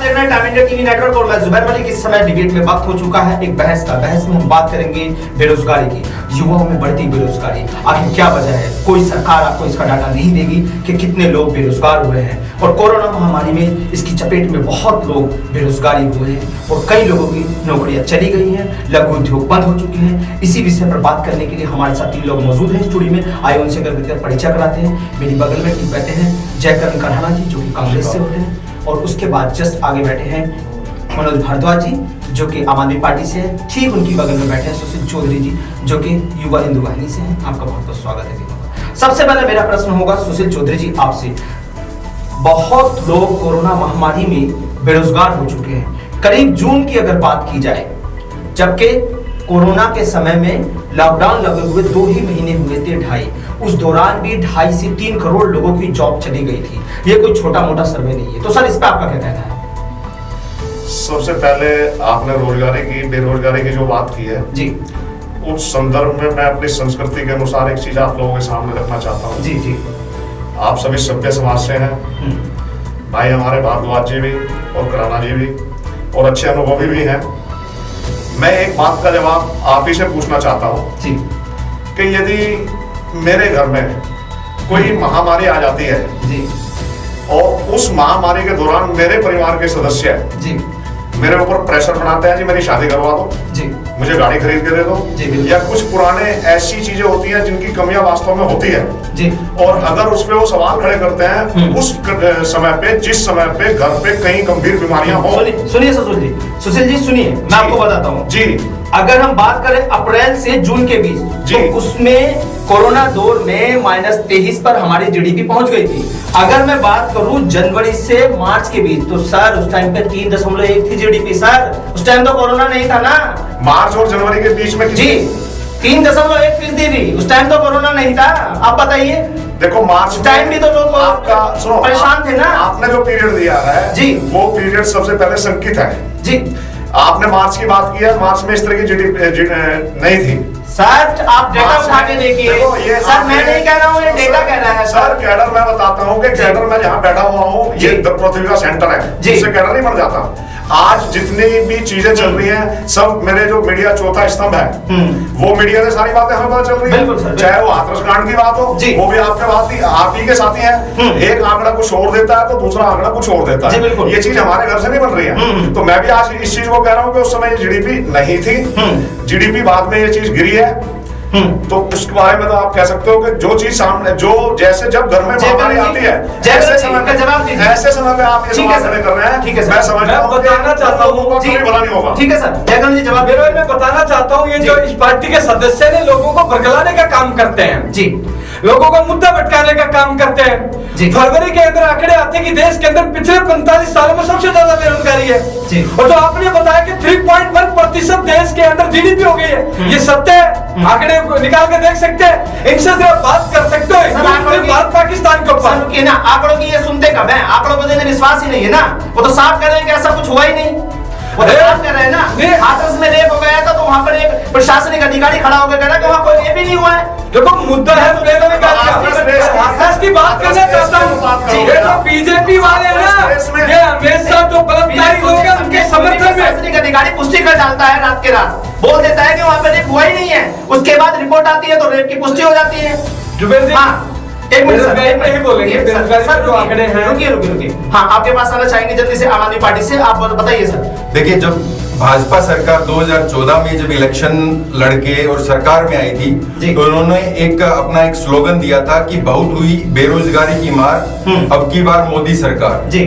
देख रहे हैं टाइम इंडिया टीवी नेटवर्क और मैं जुबैर मलिक। इस समय डिबेट में वक्त हो चुका है एक बहस का। बहस में हम बात करेंगे बेरोजगारी की। युवाओं में बढ़ती बेरोजगारी, आखिर क्या वजह है? कोई सरकार आपको इसका डाटा नहीं देगी कि कितने लोग बेरोजगार हुए हैं, और कोरोना महामारी में इसकी चपेट में बहुत लोग बेरोजगारी हुए हैं और कई लोगों की नौकरियां चली गई हैं, लघु उद्योग बंद हो चुके हैं। इसी विषय पर बात करने के लिए हमारे साथ 3 लोग मौजूद हैं स्टूडियो में। आइए उनसे कर परिचय कराते हैं। मेरी बगल में ठीक बैठे हैं जयकरण कन्हाना जी, जो कि कांग्रेस से होते हैं, और उसके बाद जस्ट आगे बैठे हैं मनोज भारद्वाज जी, जो कि आम आदमी पार्टी से है। ठीक उनकी बगल में बैठे हैं सुशील चौधरी जी, जो कि युवा हिंदू वाहिनी से हैं। आपका बहुत बहुत स्वागत है तीनों। सबसे पहले मेरा प्रश्न होगा सुशील चौधरी जी आपसे। बहुत लोग कोरोना महामारी में बेरोजगार हो चुके हैं, करीब जून की अगर बात की जाए, जबकि कोरोना के समय में लॉकडाउन लगे हुए 2 ही महीने हुए थे, 2.5। उस दौरान भी 2.5 से 3 करोड़ लोगों की जॉब चली गई थी। ये कोई छोटा मोटा सर्वे नहीं है। तो सर, इस पे आपका क्या कहना है? सबसे पहले आपने बेरोजगारी की जो बात की है जी, उस संदर्भ में मैं अपनी संस्कृति के अनुसार एक चीज आप लोगों के सामने रखना चाहता हूँ। जी जी। आप सभी सभ्य समाज से हैं, भाई हमारे भारद्वाज जी भी और कन्हाना जी भी, और अच्छे अनुभवी भी हैं। मैं एक बात का जवाब आप ही से पूछना चाहता हूँ जी, कि यदि मेरे घर में कोई महामारी आ जाती है जी, और उस महामारी के दौरान मेरे परिवार के सदस्य जी, मेरे ऊपर प्रेशर बनाते हैं, जी मेरी शादी करवा दो, जी, मुझे गाड़ी खरीद के दे दो, जी, या कुछ पुराने ऐसी चीजें होती हैं जिनकी कमियां वास्तव में होती है जी, और अगर उस पे वो सवाल खड़े करते हैं उस समय पे, जिस समय पे घर पे कई गंभीर बीमारियां हो। सुनिए सुशील जी सुनिए, मैं आपको बताता हूँ जी। अगर हम बात करें अप्रैल से जून के बीच, तो उसमें कोरोना दौर में -23 पर हमारी जीडीपी पहुंच गई थी। अगर मैं बात करूं जनवरी से मार्च के बीच, तो सर उस टाइम पे 3.1 थी जीडीपी। सर उस टाइम तो कोरोना नहीं था ना। मार्च और जनवरी के बीच में जी 3.1% भी, उस टाइम तो कोरोना नहीं था। आप बताइए। देखो मार्च टाइम भी तो लोग आपका सुनो, परेशान थे ना। आपने जो पीरियड दिया है जी, वो पीरियड सबसे पहले संकित है जी। आपने मार्च की बात की है, मार्च में इस तरह की जीडीपी नहीं थी। सर आप डेटा उठा के देखिए। सर मैं नहीं कह रहा हूँ, ये डेटा कह रहा है। सर कैडर मैं बताता हूँ कि कैडर में जहाँ बैठा हुआ हूँ, ये पृथ्वी का सेंटर है, जिससे कैडर नहीं बन जाता। आज जितनी भी चीजें चल रही हैं, सब मेरे जो मीडिया चौथा स्तंभ है, वो मीडिया से सारी बातें हमें पता चल रही है। चाहे वो हाथरस कांड की बात हो, वो भी आपके बात आप ही के साथी हैं। एक आंकड़ा कुछ और देता है तो दूसरा आंकड़ा कुछ और देता है। ये चीज हमारे घर से नहीं बन रही है। तो मैं भी आज इस चीज को कह रहा हूँ कि उस समय जीडीपी नहीं थी, जीडीपी बाद में ये चीज गिरी है। तो उसके बारे में तो आप कह सकते हो कि जो चीज सामने, जो जैसे जब घर में महामारी आती है, ऐसे समय पे आप ये सवाल खड़े कर रहे हैं। ठीक है, मैं समझता हूं, बताना चाहता हूँ कभी भला नहीं होगा। ठीक है सर, जयकरण जी जवाब। मैं बताना चाहता हूँ, ये जो इस पार्टी के सदस्य ने लोगों को भड़काने का काम करते हैं जी, लोगों को मुद्दा भटकाने का काम करते हैं। फरवरी के अंदर आंकड़े आते हैं कि देश के अंदर पिछले 45 सालों में सबसे ज्यादा बेरोजगारी है जी। और जो आपने बताया कि 3.1% देश के अंदर जीडीपी हो गई है, ये सत्य है। आंकड़े निकाल के देख सकते हैं, इनसे आप बात कर सकते हो। बात पाकिस्तान के ऊपर ना, आंकड़ों की ये सुनते कब है? आंकड़ों को देने विश्वास ही नहीं है ना। वो तो साफ कह रहे हैं कि ऐसा कुछ हुआ ही नहीं। वो तो साफ कह रहे हैं ना, हाथरस में रेप हो गया था तो वहां पर एक प्रशासनिक अधिकारी खड़ा होकर कह रहा है कि वहां कोई रेप ही नहीं हुआ है। देखो मुद्दा है, हाथरस की बात करना चाहता हूँ। ये जो बीजेपी वाले हैं ना, ये हमेशा जो बलात्कारी लोग हैं उनके समर्थन में प्रशासनिक अधिकारी पुष्टि कर डालता है, रात के रात बोल देता है कि वहां पर रेप हुआ ही नहीं है। उसके बाद रिपोर्ट आती है तो रेप की पुष्टि हो जाती है। हाँ, एक मिनट सर, नहीं बोलेंगे सर, जो आंकड़े हैं। रुकिए। हाँ, आपके पास आना चाहेंगे जल्दी से आम आदमी पार्टी से, आप बताइए सर। देखिए, जब भाजपा सरकार 2014 में जब इलेक्शन लड़के और सरकार में आई थी, तो उन्होंने अपना एक स्लोगन दिया था कि बहुत हुई बेरोजगारी की मार, अब की बार मोदी सरकार जी।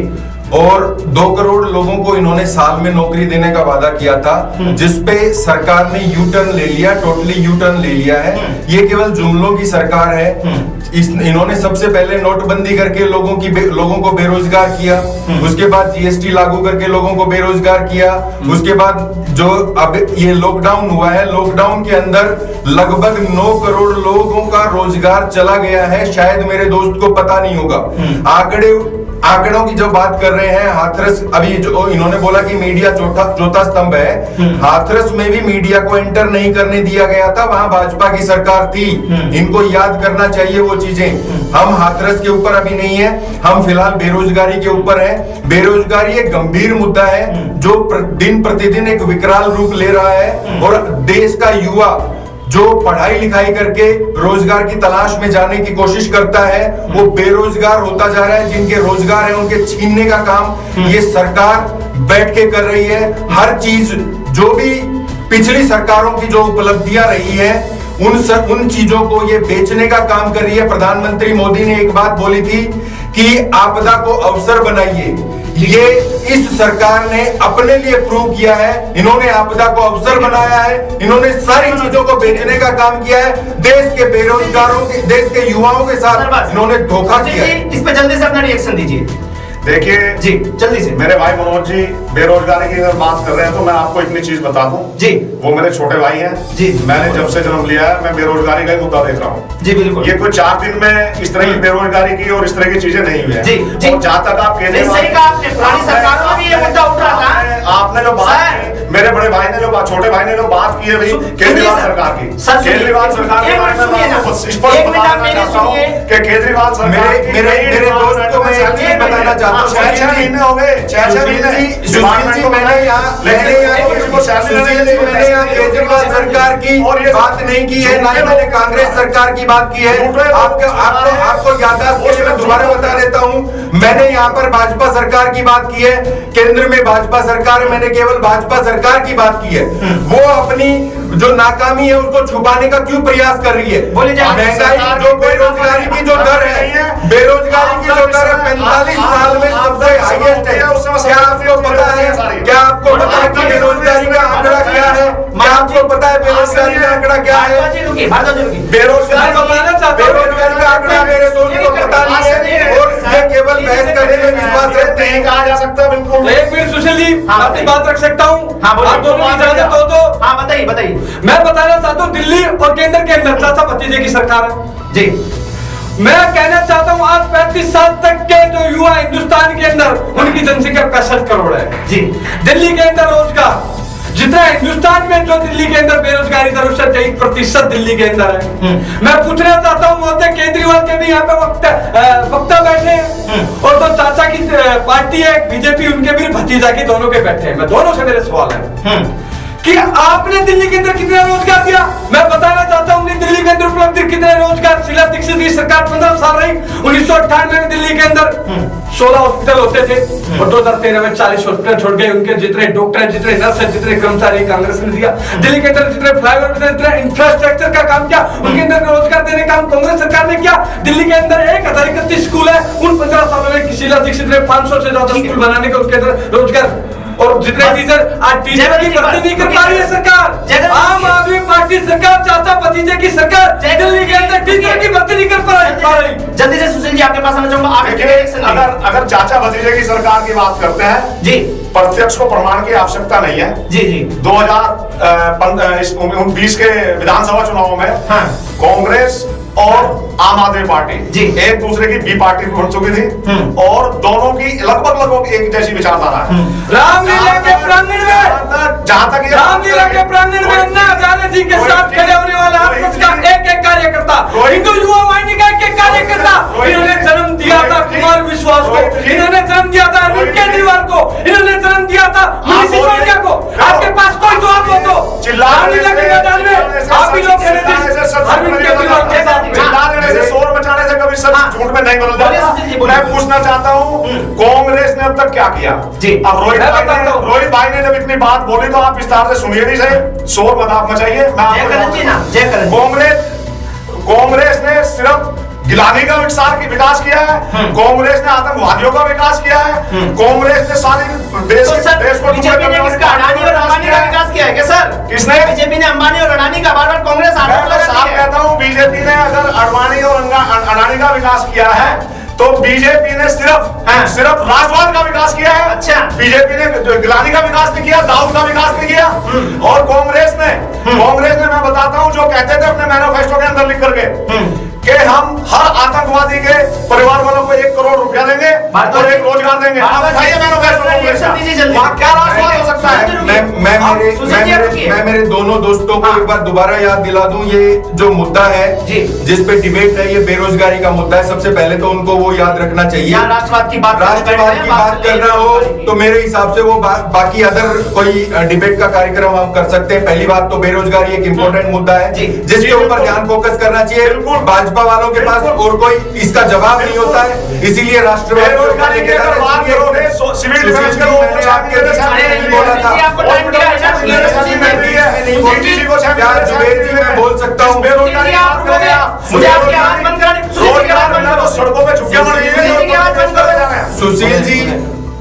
और 2 करोड़ लोगों को इन्होंने साल में नौकरी देने का वादा किया था, जिसपे सरकार ने यू टर्न ले लिया, टोटली यू टर्न ले लिया है। ये केवल जुमलों की सरकार है। इन्होंने सबसे पहले नोटबंदी करके लोगों को बेरोजगार किया, उसके बाद जीएसटी लागू करके लोगों को बेरोजगार किया, उसके बाद जो अब ये लॉकडाउन हुआ है, लॉकडाउन के अंदर लगभग 9 करोड़ लोगों का रोजगार चला गया है। शायद मेरे दोस्त को पता नहीं होगा, आंकड़े आंकड़ों की जो बात कर रहे हैं, हाथरस अभी जो इन्होंने बोला कि मीडिया चौथा स्तंभ है, हाथरस में भी मीडिया को एंटर नहीं करने दिया गया था, वहां भाजपा की सरकार थी। इनको याद करना चाहिए वो चीजें। हम हाथरस के ऊपर अभी नहीं है, हम फिलहाल बेरोजगारी के ऊपर है। बेरोजगारी एक गंभीर मुद्दा है जो दिन प्रतिदिन एक विकराल रूप ले रहा है, और देश का युवा जो पढ़ाई लिखाई करके रोजगार की तलाश में जाने की कोशिश करता है, वो बेरोजगार होता जा रहा है। जिनके रोजगार है उनके छीनने का काम ये सरकार बैठ के कर रही है। हर चीज जो भी पिछली सरकारों की जो उपलब्धियां रही है, उन चीजों को ये बेचने का काम कर रही है। प्रधानमंत्री मोदी ने एक बात बोली थी कि आपदा को अवसर बनाइए। ये इस सरकार ने अपने लिए प्रूव किया है। इन्होंने आपदा को अवसर बनाया है, इन्होंने सारी चीजों को बेचने का काम किया है। देश के बेरोजगारों के, देश के युवाओं के साथ इन्होंने धोखा किया है। इस पे जल्दी से अपना रिएक्शन दीजिए। देखिए जी जल्दी से। मेरे भाई मनोज जी बेरोजगारी की अगर बात कर रहे हैं तो मैं आपको इतनी चीज बता दूं जी, वो मेरे छोटे भाई हैं जी। मैंने जब से जन्म लिया है मैं बेरोजगारी का ही मुद्दा देख रहा हूँ जी बिल्कुल। ये कोई 4 दिन में इस तरह की बेरोजगारी की और इस तरह की चीजें नहीं हुई है। जी जी। और जहाँ तक आप कहते हैं सही कहा आपने, पुरानी सरकारों में भी ये मुद्दा उठ रहा था। आपने जो बात मेरे बड़े भाई ने जो छोटे भाई ने जो बात की है भाई केजरीवाल सरकार की, केजरीवाल सरकार के बारे में स्पष्ट बताना चाहता हूँ कि केजरीवाल सरकार मेरे दोस्त को मैं एक चीज बताना चाहता हूँ। 6 महीने हो गए, 6 महीने केजरीवाल सरकार की बात नहीं की है, ना ही मैंने कांग्रेस सरकार की बात की है। आपको याददाश्त के लिए मैं दोबारा बता देता हूँ, मैंने यहाँ पर भाजपा सरकार की बात की है। केंद्र में भाजपा सरकार है, मैंने केवल भाजपा सरकार की बात की है। वो अपनी जो नाकामी है उसको छुपाने का क्यों प्रयास कर रही है? महंगाई जो बेरोजगारी की जो दर है, बेरोजगारी की जो दर है 45 साल में सबसे हाईएस्ट है। क्या आपको पता है, क्या आपको पता है कि बेरोजगारी का आंकड़ा क्या है? क्या आपको पता है बेरोजगारी का आंकड़ा क्या है? बेरोजगारी का आंकड़ा मेरे दोस्त को पता नहीं है, और ये केवल बहस करने में विश्वास रखते हैं। कहा जा सकता बिल्कुल। एक मिनट सुशील जी, अपनी बात रख सकता हूँ? आप दोनों की इजाजत हो तो? हाँ बताइए बताइए। मैं बताना चाहता हूँ दिल्ली और केंद्र के अंदर चाचा भतीजे की सरकार है जी। मैं कहना चाहता हूँ आज 35 साल तक के जो युवा हिंदुस्तान के अंदर, उनकी जनसंख्या 65 करोड़ है जी। दिल्ली के अंदर रोजगार जितना हिंदुस्तान में जो दिल्ली के अंदर बेरोजगारी दर उससे 23% दिल्ली के अंदर है। मैं पूछना चाहता हूँ मोदी केजरीवाल के भी यहाँ पे वक्ता बैठे हैं, और तो चाचा की पार्टी है बीजेपी, उनके भी भतीजा की, दोनों के बैठे हैं। मैं दोनों से मेरे सवाल है कि आपने दिल्ली के अंदर कितना रोजगार दिया? मैं बताना चाहता हूँ दिल्ली के अंदर उपलब्धि कितने रोजगार। शीला दीक्षित की सरकार 15 साल रही। 1998 में दिल्ली के अंदर 16 हॉस्पिटल होते थे, और 2013 में 40 हॉस्पिटल छोड़ गए। उनके जितने डॉक्टर, जितने नर्स, जितने कर्मचारी कांग्रेस ने दिया। दिल्ली के अंदर जितने फ्लाईओवर, जितने इंफ्रास्ट्रक्चर का काम किया, उनके अंदर रोजगार देने का काम कांग्रेस सरकार ने किया। दिल्ली के अंदर 1031 स्कूल है। उन 15 सालों में शीला दीक्षित ने 500 से ज्यादा स्कूल बनाने के उसके अंदर रोजगार, और जितने टीचर आज टीचर की भर्ती नहीं कर पा रही है सरकार। आम आदमी पार्टी सरकार, चाचा भतीजे की सरकार दिल्ली के अंदर टीचर की भर्ती नहीं कर पा रही। जल्दी से सुशील जी आपके पास आना चाहूंगा। अगर चाचा भतीजे की सरकार की बात करते हैं जी, प्रत्यक्ष को प्रमाण की आवश्यकता नहीं है। जी जी। 2020 के विधानसभा चुनावों में कांग्रेस और आम आदमी पार्टी जी एक दूसरे की बी पार्टी बन चुकी थी, और दोनों की लगभग एक जैसी विचारधारा है। रामलीला के प्रांगण में, जहां तक रामलीला के प्रांगण में अन्ना हजारे जी के साथ खड़े होने वाला आपस का एक कार्यकर्ता, हिंदू युवा वाहिनी का एक कार्यकर्ता, इन्होंने जन्म दिया था कुमार विश्वास को, इन्होंने जन्म दिया था अरविंद केजरीवाल को, इन्होंने जन्म दिया था मनीष सिसोदिया को। आपके पास कोई जवाब हो तो रामलीला के मैदान में आप ही लोग खड़े थे अरविंद केजरीवाल के साथ। चिल्लाने से, शोर मचाने से कभी सच झूठ में नहीं बदल जाता। मैं पूछना चाहता हूँ कांग्रेस ने अब तक क्या किया जी? अब रोहित भाई ने जब इतनी बात बोली तो आप विस्तार से सुनिए, नहीं सही शोर मत मचाइए। कांग्रेस ने सिर्फ गिलानी का विकास किया है, कांग्रेस ने आतंकवादियों का विकास किया है, कांग्रेस ने सारी देश को बीजेपी ने किसका, अडानी और अंबानी का विकास किया है क्या सर? किसने? बीजेपी ने अंबानी और अडानी का। बार-बार कांग्रेस साफ कहता हूँ बीजेपी ने अगर अडवाणी और अडानी का विकास किया है तो बीजेपी ने सिर्फ राष्ट्रवाद का विकास किया है। अच्छा, बीजेपी ने गिलानी का विकास नहीं किया, दाऊद का विकास नहीं किया। और कांग्रेस ने मैं बताता हूँ जो कहते थे अपने मैनिफेस्टो के अंदर लिख करके कि हम हर आतंकवादी के परिवार वालों को 1 करोड़ रुपया देंगे और एक रोजगार देंगे। आप बताइए क्या राष्ट्रवाद हो सकता है? मैं मेरे दोनों दोस्तों को एक बार दोबारा याद दिला दूं, ये जो मुद्दा है जिस पे डिबेट है, ये बेरोजगारी का मुद्दा है। सबसे पहले तो उनको वो याद रखना चाहिए। राष्ट्रवाद की बात करना हो तो मेरे हिसाब से वो बाकी अदर कोई डिबेट का कार्यक्रम हम कर सकते हैं। पहली बात तो बेरोजगारी एक इंपॉर्टेंट मुद्दा है जिसके ऊपर ध्यान फोकस करना चाहिए। भाजपा वालों के पास और कोई इसका जवाब नहीं होता है, इसीलिए राष्ट्रवाद सिविल मैंने आपके बीच में नहीं बोला था। मैं बोल सकता हूँ सड़कों पे सुशील जी,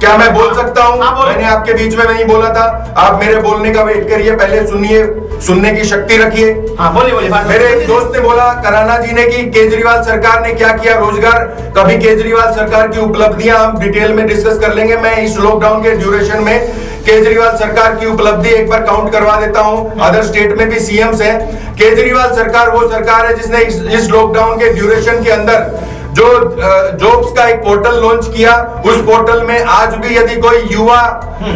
क्या मैं बोल सकता हूँ? मैंने आपके बीच में नहीं बोला था। आप मेरे बोलने का वेट करिए, पहले सुनिए, सुनने की शक्ति रखिए। बोलिए। मेरे एक दोस्त ने बोला, कराना जी ने, कि केजरीवाल सरकार ने क्या किया रोजगार। कभी केजरीवाल सरकार की उपलब्धियां हम डिटेल में डिस्कस कर लेंगे। मैं इस लॉकडाउन के ड्यूरेशन में केजरीवाल सरकार की उपलब्धि एक बार काउंट करवा देता हूं। अदर स्टेट में भी सीएम्स हैं। केजरीवाल सरकार वो सरकार है जिसने इस लॉकडाउन के ड्यूरेशन के अंदर जो जॉब्स का एक पोर्टल लॉन्च किया। उस पोर्टल में आज भी यदि कोई युवा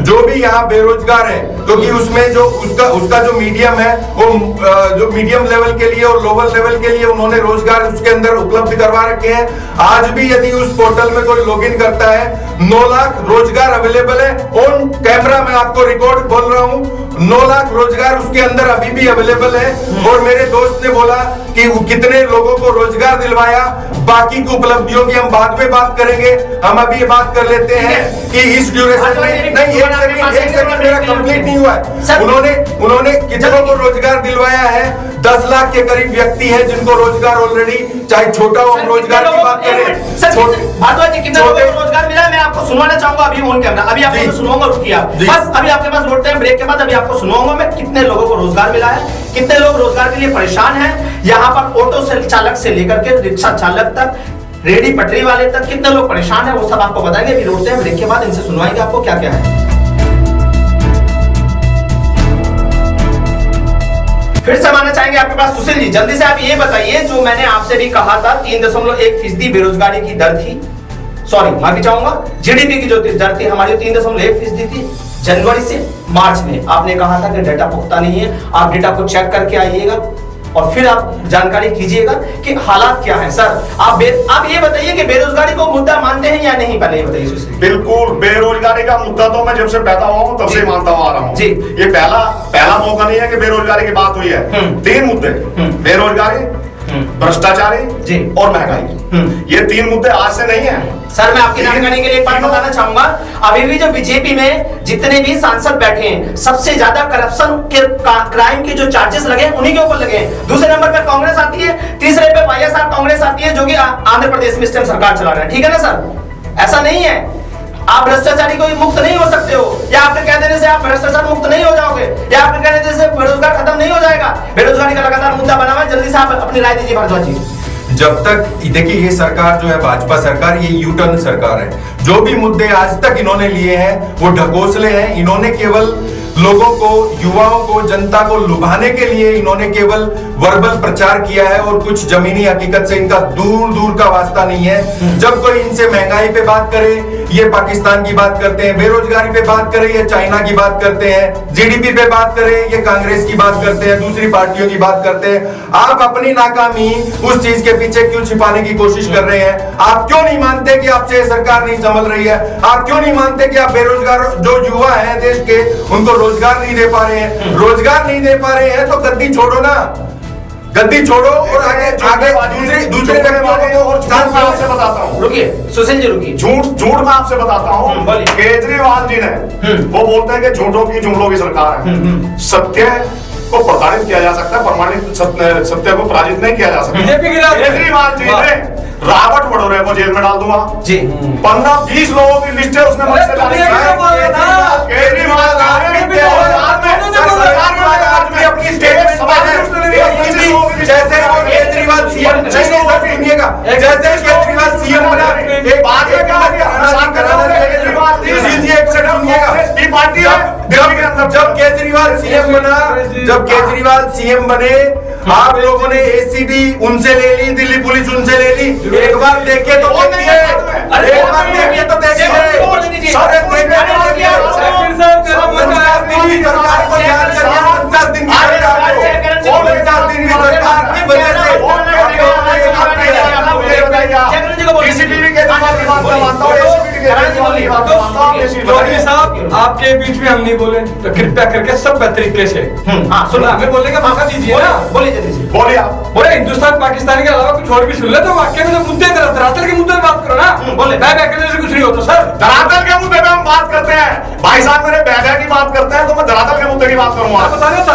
जो भी यहाँ बेरोजगार है, क्योंकि उसमें जो उसका जो मीडियम है, वो जो मीडियम लेवल के लिए और लोअर लेवल के लिए उन्होंने रोजगार उसके अंदर उपलब्ध करवा रखे हैं। आज भी यदि उस पोर्टल में कोई लॉगिन करता है, 9 लाख रोजगार अवेलेबल है। ऑन कैमरा मैं आपको रिकॉर्ड बोल रहा हूँ, 9 लाख रोजगार उसके अंदर अभी भी अवेलेबल है। और मेरे दोस्त ने बोला कि कितने लोगों को रोजगार दिलवाया, बाकी की उपलब्धियों की हम बाद में बात करेंगे। हम अभी ये बात कर लेते हैं कि इस ड्यूरेशन में, नहीं, एक सेकंड मेरा कंप्लीट नहीं हुआ है। उन्होंने कितनों को रोजगार दिलवाया है? 10 लाख के करीब व्यक्ति हैं जिनको रोजगार ऑलरेडी, चाहे छोटा हो, रोजगार की बात करें। भारद्वाज जी, कितने लोगों को रोजगार मिला है? मैं आपको सुनवाना चाहूंगा अभी ऑन कैमरा। अभी आपको सुनाऊंगा, रुकिए आप बस। अभी आपके पास वोट टाइम ब्रेक के बाद अभी आपको सुनाऊंगा मैं कितने लोगों को रोजगार मिला है, कितने लोग रोजगार के लिए परेशान हैं। यहाँ पर ऑटो से चालक से लेकर के रिक्शा चालक तक, रेडी पटरी वाले तक, कितने लोग परेशान हैं वो सब आपको बताएंगे। अभी रोकते हैं ब्रेक के बाद, इनसे सुनवाएंगे आपको क्या क्या है। फिर से मानना चाहेंगे आपके पास सुशील जी, जल्दी से आप ये बताइए, जो मैंने आपसे भी कहा था 3.1% बेरोजगारी की दर थी, सॉरी माफी चाहूंगा, जीडीपी की जो दर थी हमारी 3.1% थी जनवरी से मार्च में। आपने कहा था कि डेटा पुख्ता नहीं है, आप डेटा को चेक करके आइएगा और फिर आप जानकारी कीजिएगा कि हालात क्या है। सर आप ये बताइए कि बेरोजगारी को मुद्दा मानते हैं या नहीं, पहले ये बताइए। बिल्कुल, बेरोजगारी का मुद्दा तो मैं जब से पैदा हुआ हूँ तब से मानता हुआ आ रहा हूँ। ये पहला मौका नहीं है कि बेरोजगारी की बात हुई है। 3 मुद्दे, बेरोजगारी, भ्रष्टाचारी और महंगाई, ये 3 मुद्दे आज से नहीं है। सर मैं आपकी जानकारी के लिए एक बात बताना चाहूंगा, अभी भी जो बीजेपी में जितने भी सांसद बैठे हैं, सबसे ज्यादा करप्शन के क्राइम के जो चार्जेस लगे उन्हीं के ऊपर लगे हैं। दूसरे नंबर पे कांग्रेस आती है, तीसरे पे वाईएसआर कांग्रेस आती है, जो कि आंध्र प्रदेश में इस टाइम सरकार चला रहा है। ठीक है ना सर, ऐसा नहीं है आप भ्रष्टाचारी को मुक्त नहीं हो सकते हो, या आपके कह देने से आप भ्रष्टाचार मुक्त नहीं हो जाओगे, या आपके कह देने से बेरोजगार खत्म नहीं हो जाएगा। बेरोजगारी का लगातार मुद्दा बना हुआ है। जल्दी से आप अपनी राय दीजिए भारद्वाज जी। जब तक देखिए, ये सरकार जो है भाजपा सरकार, ये यू टर्न सरकार है। जो भी मुद्दे आज तक इन्होंने लिए हैं वो ढकोसले हैं। इन्होंने केवल लोगों को, युवाओं को, जनता को लुभाने के लिए इन्होंने केवल वर्बल प्रचार किया है और कुछ जमीनी हकीकत से इनका दूर दूर का वास्ता नहीं है। जब कोई इनसे महंगाई पे बात करे ये पाकिस्तान की बात करते हैं, बेरोजगारी पे बात करे ये चाइना की बात करते हैं, जीडीपी पे बात करे ये कांग्रेस की बात करते हैं, दूसरी पार्टियों की बात करते हैं। आप अपनी नाकामी उस चीज के पीछे क्यों छिपाने की कोशिश कर रहे हैं? आप क्यों नहीं मानते कि आपसे ये सरकार नहीं संभल रही है? आप क्यों नहीं मानते कि आप बेरोजगार जो युवा हैं देश के उनको रोजगार नहीं दे पा रहे हैं? रोजगार नहीं दे पा रहे हैं तो गद्दी छोड़ो ना, गद्दी छोड़ो और आगे दूसरे आपसे बताता हूँ। रुकिए सुशील जी, रुकिए। झूठ मैं आपसे बताता हूँ। केजरीवाल जी ने वो बोलते हैं कि झूठों की जुमलों की सरकार है। सत्य को प्रताड़ित किया जा सकता है, प्रमाणित सत्य को पराजित नहीं किया जा सकता। केजरीवाल जी ने रावट वडोरे को जेल में डाल दूंगा जी। 15-20 लोगों की लिस्ट है उसने मुझसे जारी की है। केजरीवाल अपनी स्टेट जैसे केजरीवाल सीएम, जैसे केजरीवाल सीएम बना, एक बात है जब केजरीवाल सीएम सीएम बने, आप लोगों ने एसीबी उनसे ले ली, दिल्ली पुलिस उनसे ले ली। एक बार देखिए तो देखिए, एक बार देखिए तो देखिए, सरकार को याद करिए, 50 दिन की सरकार की वजह से आपके बीच में हम नहीं बोले तो कृपया करके सब तरीके से सुना, हमें बोलने का मौका दीजिए ना। बोलिए जल्दी से, बोलिए आप। बोले हिंदुस्तान पाकिस्तान के अलावा कुछ और भी सुन ले तो वाक्य में तो मुद्दे धरातल के मुद्दे बात करो ना। बोले बैग करने से कुछ नहीं होता सर। धरातल के मुद्दे पे हम बात करते हैं, भाई साहब मेरे बैगा की बात करते हैं तो मैं धरातल के मुद्दे की बात करूंगा,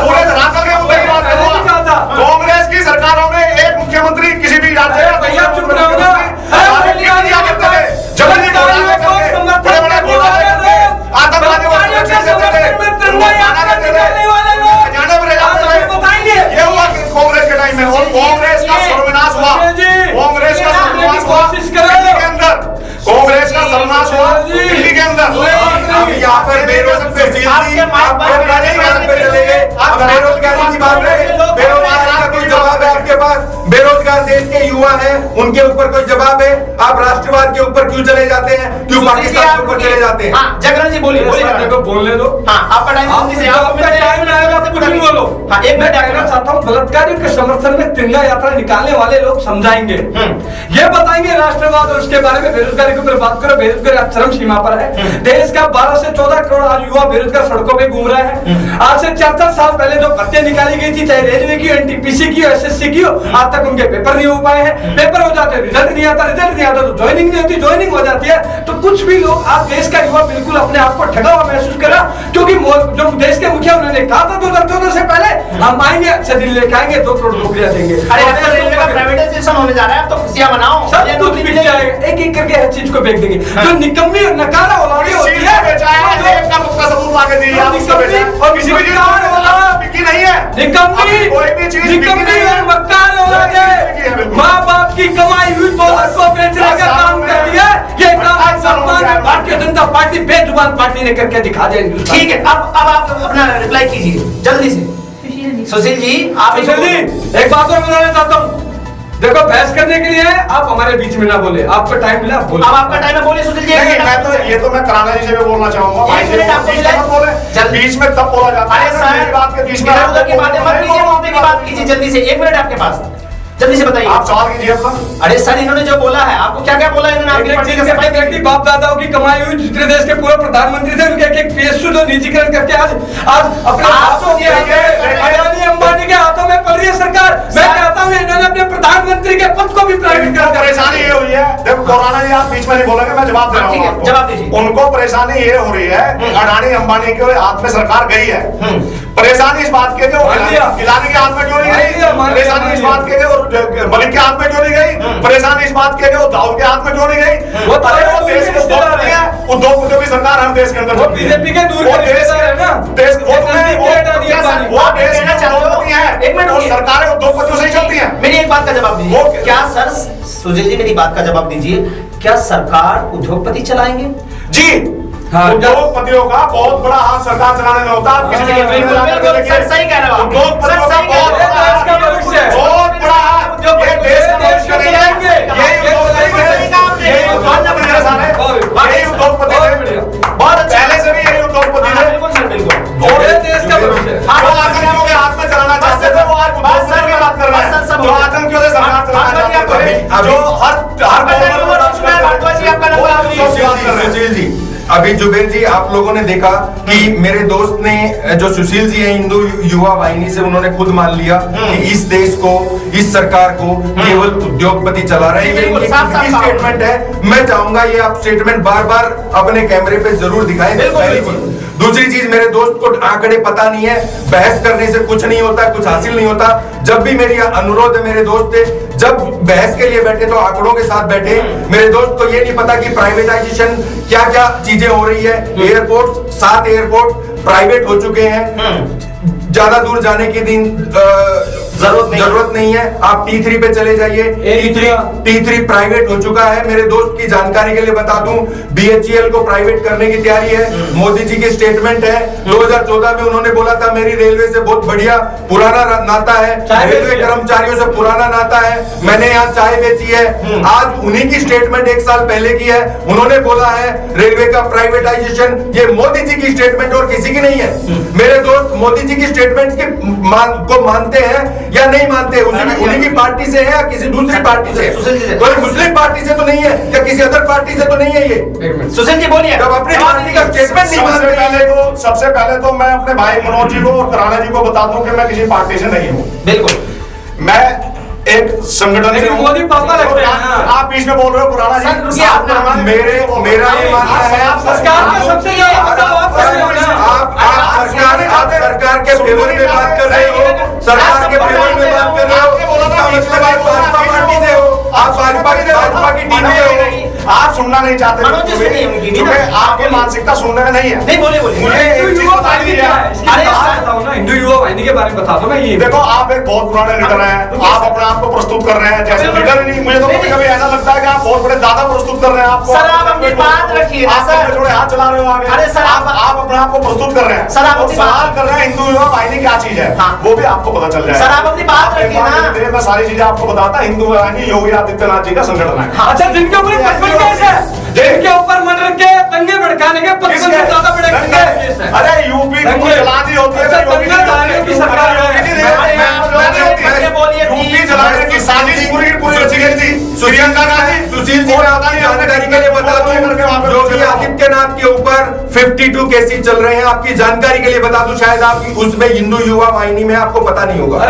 पूरे धरातल के मुद्दे की बात करूंगा। कांग्रेस की सरकारों में एक मुख्यमंत्री किसी भी राज्य का चुप रहो ना, कांग्रेस के टाइम में, और कांग्रेस का सर्वनाश हुआ, कांग्रेस का सर्वनाश हुआ दिल्ली के अंदर, कांग्रेस का सर्वनाश हुआ दिल्ली के अंदर। अब यहाँ पर बेरोजगारी की बात है, बेरोजगारी का कोई जवाब है आपके पास? बेरोजगार देश के युवा हैं, उनके ऊपर कोई जवाब है? आप राष्ट्रवाद के ऊपर क्यों चले जाते हैं, क्यों पाकिस्तान के ऊपर चले जाते हैं? जागरण जी बोलिए, बोलने दो। आपका टाइम आएगा कुछ भी बोलो। एक मिनट कहना चाहता हूँ, बलात्कारियों के समर्थन में तिरंगा यात्रा निकालने वाले लोग समझाएंगे, ये बताएंगे राष्ट्रवाद और उसके बारे में। बेरोजगारी के ऊपर बात करो, बेरोजगारी चरम सीमा पर है। देश का 12 से 14 करोड़ आज युवा बेरोजगार सड़कों पे घूम रहे हैं। आज से 4 साल पहले जो भर्तियां निकाली गई थी, चाहे रेलवे की, एनटीपीसी की, एसएससी की, आज तक उनके पेपर नहीं हो पाए हैं। पेपर हो जाते, रिजल्ट नहीं आता, रिजल्ट नहीं आता तो ज्वाइनिंग नहीं होती, ज्वाइनिंग हो जाती है। तो कुछ भी लोग, आज देश का युवा बिल्कुल अपने आप को ठगा हुआ महसूस कर रहा, क्योंकि जो देश के मुखिया उन्होंने कहा था 2014 से पहले हम आएंगे, अच्छा दिल्ली लेके आएंगे, 2 करोड़ नौकरियां देंगे। अरे रेलवे का प्राइवेटाइजेशन होने जा रहा है, अब तो खुशियां मनाओ, सब कुछ बिक जाएगा, एक एक करके हर चीज को बेच देंगे। जो निकम्मी और नकारा औलादी होती है, और किसी भी चीज बिकी नहीं है, निकम्मी और मक्कार औलादे माँ बाप की कमाई हुई दौलत को बेचने का काम करती है। ये काम भारतीय जनता पार्टी बेजुबान पार्टी ने करके दिखा दिया। ठीक है, अब आप अपना रिप्लाई कीजिए जल्दी से। सुशील जी, आप सुशील जी एक बात और बताना चाहता हूँ, देखो बहस करने के लिए आप हमारे बीच में ना बोले, आपको टाइम मिला आप बोले। अब आपका टाइम है, बोलिए सुशील जी। मैं तो ये तो मैं कराना जी से भी बोलना चाहूंगा, भाई जी मत बोले, बीच में तब बोला जाता है, मेरी बात के बीच में उधर की बातें मत कीजिए, मुद्दे की बात कीजिए जल्दी से। 1 मिनट आपके पास, जल्दी से बताइए। आप सवाल कीजिए अपना। अरे सर, इन्होंने जो बोला है, आपको क्या क्या बोला इन्होंने? आपकी पार्टी व्यक्ति बाप दादाओं की कमाई हुई, दूसरे देश के पूर्व प्रधानमंत्री थे, उनके एक पीएसयू जो निजीकरण करके आज अपने हाथों के अडानी अंबानी के हाथों में पड़ रही है सरकार। मैं कहता हूँ इन्होंने अपने प्रधानमंत्री के पद को भी प्राइवेट कर दिया। परेशानी ये हुई है, देखो कोरोना जी आप बीच में नहीं बोलेंगे, मैं जवाब दे रहा हूँ, जवाब दीजिए। उनको परेशानी ये हो रही है, अडानी अंबानी के हाथ में सरकार गई है, परेशानी इस बात के खिलाने के हाथ में क्यों नहीं गई, परेशानी इस बात के मलिक के हाथ में क्यों नहीं गई, परेशानी इस बात के दाऊद के हाथ में क्यों नहीं गई? वो देश के उद्योगपति है, उद्योगपतियों की सरकार हर देश के अंदर बीजेपी के दूर है ना, देश उद्योगपति है, सरकारें उद्योगपतियों से ही चलती है। मेरी एक बात का जवाब दीजिए, क्या सर सुशील जी मेरी बात का जवाब दीजिए, क्या सरकार उद्योगपति चलाएंगे? जी, उद्योगपतियों का बहुत बड़ा हाथ सरकार चलाने में होता है। सही कह रहे हो, उद्योगपतियों का बहुत बड़ा हाथ देश का भविष्य चलाएंगे। बहुत पहले से भी यही उद्योगपति थे, देश का भविष्य आतंकियों के हाथ में चलाना चाहते थे, वो आज उद्योगपति की बात कर रहे हैं, जो आतंकियों से सरकार चलाना चाहते थे, जो सुशील जी, अभी जुबेर जी आप लोगों ने देखा कि मेरे दोस्त ने, जो सुशील जी हैं, हिंदू युवा वाहिनी से, उन्होंने खुद मान लिया कि इस देश को, इस सरकार को केवल उद्योगपति चला रहे हैं। ये स्टेटमेंट है, मैं चाहूंगा ये आप स्टेटमेंट बार बार अपने कैमरे पे जरूर दिखाएं। दूसरी चीज, मेरे दोस्त को आंकड़े पता नहीं है, बहस करने से कुछ नहीं होता, कुछ हासिल नहीं होता। जब भी मेरी अनुरोध है, मेरे दोस्त थे, जब बहस के लिए बैठे तो आंकड़ों के साथ बैठे। मेरे दोस्त को ये नहीं पता कि प्राइवेटाइजेशन क्या क्या चीजें हो रही है। एयरपोर्ट, 7 एयरपोर्ट प्राइवेट हो चुके हैं, ज्यादा दूर जाने के दिन जरूरत नहीं है। आप T3 पे चले जाइए। T3 प्राइवेट हो चुका है। मेरे दोस्त की जानकारी के लिए बता दूं, BHEL को प्राइवेट करने की तैयारी है। मोदी जी की स्टेटमेंट है, 2014 में उन्होंने बोला था मेरी रेलवे से बहुत बढ़िया पुराना नाता है, रेलवे कर्मचारियों से पुराना नाता है, मैंने यहाँ चाय बेची है। आज उन्हीं की स्टेटमेंट 1 साल पहले की है, उन्होंने बोला है रेलवे का प्राइवेटाइजेशन। ये मोदी जी की स्टेटमेंट और किसी की नहीं है। मेरे दोस्त मोदी जी की स्टेटमेंट को मानते हैं या नहीं मानते, उन्हीं की पार्टी से है या किसी दूसरी पार्टी से, कोई मुस्लिम पार्टी से तो नहीं है या किसी अदर पार्टी से तो नहीं है। ये सुशील जी बोलिए। जब अपनी पार्टी का स्टेटमेंट नहीं मानते। सबसे पहले तो मैं अपने भाई मनोज जी को और खुराना जी को बता दूं कि मैं किसी पार्टी से नहीं हूं। बिल्कुल मैं एक संगठन से मोदी पापा लगते हैं। आप बीच में बोल रहे हो पुराना जी, मेरा ये मानना है सरकार का सबसे सरकार के फेवर में बात कर रहे हो, सरकार के फेवर में बात कर रहे हो, इसका मतलब आप भाजपा पार्टी से हो, आप भाजपा की टीम से हो। आप सुनना नहीं चाहते क्योंकि आपकी मानसिकता सुनने में नहीं है। नहीं बोले मुझे एक चीज बता दीजिए, हिंदू युवा वाहिनी के बारे में बता दो ना। ये देखो आप एक बहुत पुराने लीडर हैं, आप अपने आप को प्रस्तुत कर रहे हैं जैसे लीडर ही नहीं। मुझे तो कभी कभी ऐसा लगता है कि आप बहुत बड़े दादा प्रस्तुत कर रहे हैं। आपको सर आप अपनी बात रखिए ना सर, थोड़े हाथ चला रहे हो आगे। अरे सर आप अपने आप को प्रस्तुत कर रहे हैं सर, आप और सवाल कर रहे हैं हिंदू युवा वाहिनी क्या चीज है, वो भी आपको पता चल जाए। सर आप अपनी बात रखिए ना। मैं सारी चीजें आपको बताता। हिंदू वाहिनी योगी आदित्यनाथ जी का संगठन है। अच्छा, जिनके ऊपर 55 केस है, जिनके ऊपर मर्डर के, दंगे भड़काने के 55 से ज्यादा बड़े केस है। अरे यूपी की जलानी होती है, की सरकार यूपी जलाने की साजिश पूरी थी। प्रियंका गांधी, सुशील जी मैं आपकी जानकारी के लिए बता दूं, योगी आदित्यनाथ के ऊपर 52 केसेस चल रहे हैं। आपकी जानकारी के लिए बता दूं, शायद आप उसमें हिंदू युवा वाहिनी में आपको पता नहीं होगा।